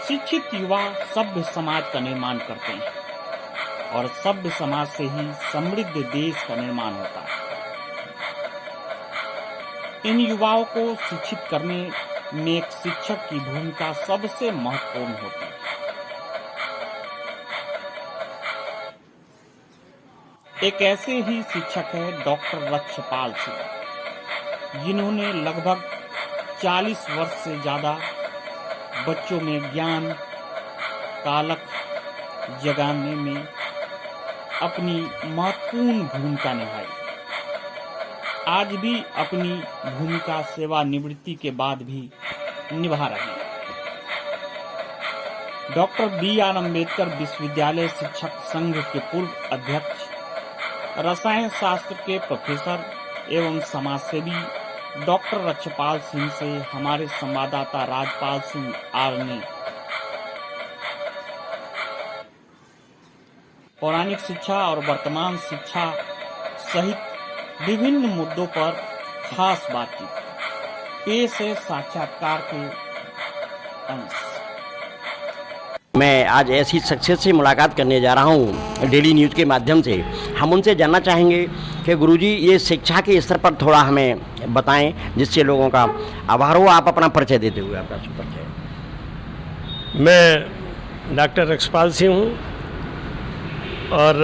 शिक्षित युवा सभ्य समाज का निर्माण करते हैं और सभ्य समाज से ही समृद्ध देश का निर्माण होता है। इन युवाओं को शिक्षित करने में एक शिक्षक की भूमिका सबसे महत्वपूर्ण होती है। एक ऐसे ही शिक्षक है डॉक्टर रक्षपाल सिंह, जिन्होंने लगभग 40 वर्ष से ज्यादा बच्चों में ज्ञान कालक जगाने में अपनी महत्वपूर्ण भूमिका निभाई। आज भी अपनी भूमिका सेवानिवृत्ति के बाद भी निभा रहे हैं। Doctor B R. अम्बेडकर विश्वविद्यालय शिक्षक संघ के पूर्व अध्यक्ष, रसायन शास्त्र के प्रोफेसर एवं समाजसेवी डॉक्टर रक्षपाल सिंह से हमारे संवाददाता राजपाल सिंह आर ने पौराणिक शिक्षा और वर्तमान शिक्षा सहित विभिन्न मुद्दों पर खास बातचीत पेश है साक्षात्कार के अंश। मैं आज ऐसी शख्सियत से मुलाकात करने जा रहा हूँ डेली न्यूज़ के माध्यम से। हम उनसे जानना चाहेंगे कि गुरुजी ये शिक्षा के स्तर पर थोड़ा हमें बताएं, जिससे लोगों का आभार हो। आप अपना परिचय देते हुए आपका परिचय। मैं डॉक्टर रक्षपाल सिंह हूँ और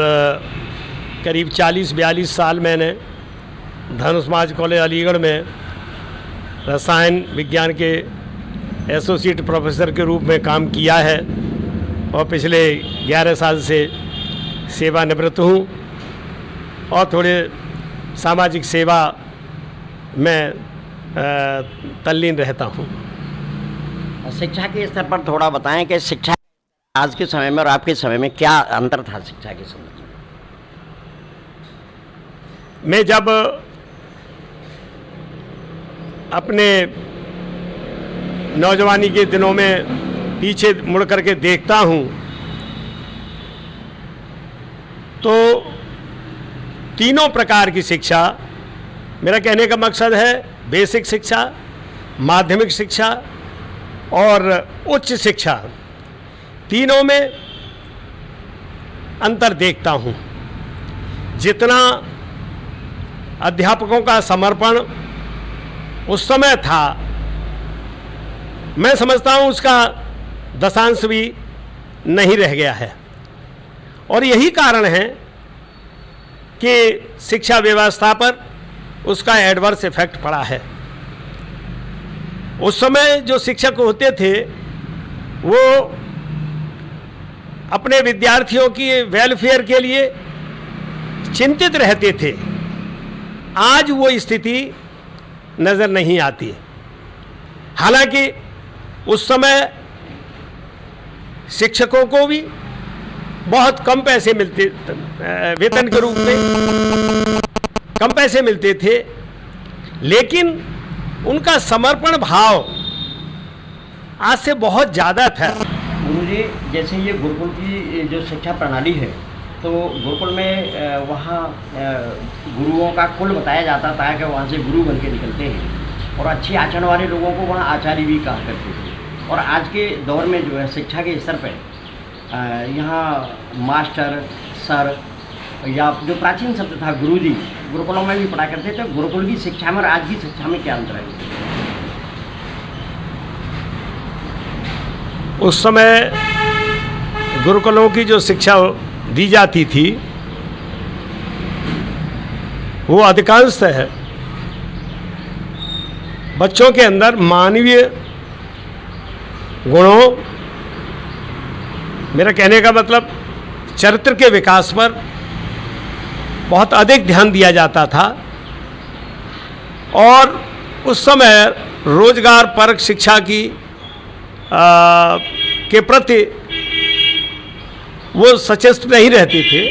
करीब 40-42 साल मैंने धनुष कॉलेज अलीगढ़ में रसायन विज्ञान के एसोसिएट प्रोफेसर के रूप में काम किया है और पिछले 11 साल से सेवानिवृत्त हूँ और थोड़े सामाजिक सेवा में तल्लीन रहता हूँ। शिक्षा के स्तर पर थोड़ा बताएं कि शिक्षा आज के समय में और आपके समय में क्या अंतर था शिक्षा के समय में? मैं जब अपने नौजवानी के दिनों में पीछे मुड़ करके देखता हूँ तो तीनों प्रकार की शिक्षा, मेरा कहने का मकसद है बेसिक शिक्षा, माध्यमिक शिक्षा और उच्च शिक्षा, तीनों में अंतर देखता हूँ। जितना अध्यापकों का समर्पण उस समय था, मैं समझता हूँ उसका दशांश भी नहीं रह गया है और यही कारण है कि शिक्षा व्यवस्था पर उसका एडवर्स इफेक्ट पड़ा है। उस समय जो शिक्षक होते थे वो अपने विद्यार्थियों की वेलफेयर के लिए चिंतित रहते थे। आज वो स्थिति नज़र नहीं आती। हालांकि उस समय शिक्षकों को भी बहुत कम पैसे मिलते, वेतन के रूप में कम पैसे मिलते थे, लेकिन उनका समर्पण भाव आज से बहुत ज़्यादा था। गुरुजी, जैसे ये गुरुकुल की जो शिक्षा प्रणाली है, तो गुरुकुल में वहाँ गुरुओं का कुल बताया जाता था कि वहाँ से गुरु बन के निकलते हैं और अच्छे आचरण वाले लोगों को वहाँ आचार्य भी कहा करते थे। और आज के दौर में जो है शिक्षा के स्तर पर यहाँ मास्टर, सर या जो प्राचीन शब्द था गुरुजी, गुरुकुलों में भी पढ़ा करते थे। गुरुकुल की शिक्षा में और आज की शिक्षा में क्या अंतर है? उस समय गुरुकुलों की जो शिक्षा दी जाती थी वो अधिकांशतः बच्चों के अंदर मानवीय गुणों, मेरा कहने का मतलब चरित्र के विकास पर बहुत अधिक ध्यान दिया जाता था और उस समय रोजगार परक शिक्षा की के प्रति वो सचेत नहीं रहते थे।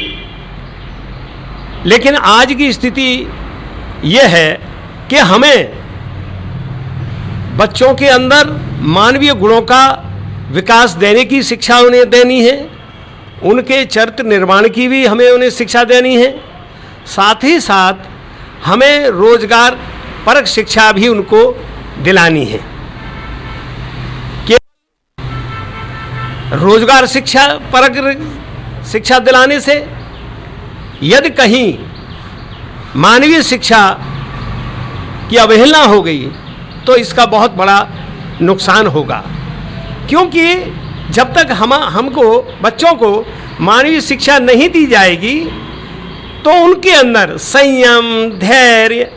लेकिन आज की स्थिति ये है कि हमें बच्चों के अंदर मानवीय गुणों का विकास देने की शिक्षा उन्हें देनी है, उनके चरित्र निर्माण की भी हमें उन्हें शिक्षा देनी है। साथ ही साथ हमें रोजगार परक शिक्षा भी उनको दिलानी है। रोजगार शिक्षा परक शिक्षा दिलाने से यदि कहीं मानवीय शिक्षा की अवहेलना हो गई तो इसका बहुत बड़ा नुकसान होगा, क्योंकि जब तक हमको बच्चों को मानवीय शिक्षा नहीं दी जाएगी तो उनके अंदर संयम, धैर्य,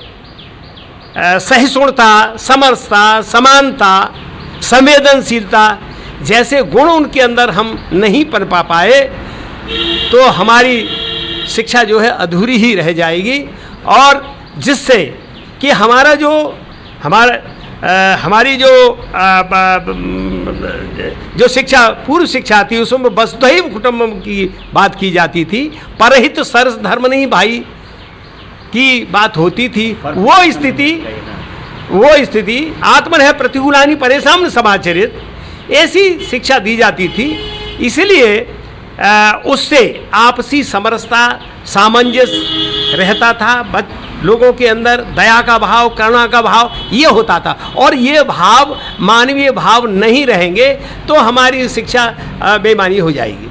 सहिष्णुता, समरसता, समानता, संवेदनशीलता जैसे गुण उनके अंदर हम नहीं पनपा पाए तो हमारी शिक्षा जो है अधूरी ही रह जाएगी, और जिससे कि हमारी जो शिक्षा पूर्व शिक्षा थी उसमें वसुधैव कुटुंबकम की बात की जाती थी, परहित सरस धर्म नहीं भाई की बात होती थी। वो स्थिति आत्मनः प्रतिकूलानि परेशान समाचरित ऐसी शिक्षा दी जाती थी। इसलिए उससे आपसी समरसता, सामंजस्य रहता था, लोगों के अंदर दया का भाव, करुणा का भाव ये होता था, और ये भाव मानवीय भाव नहीं रहेंगे तो हमारी शिक्षा बेईमानी हो जाएगी।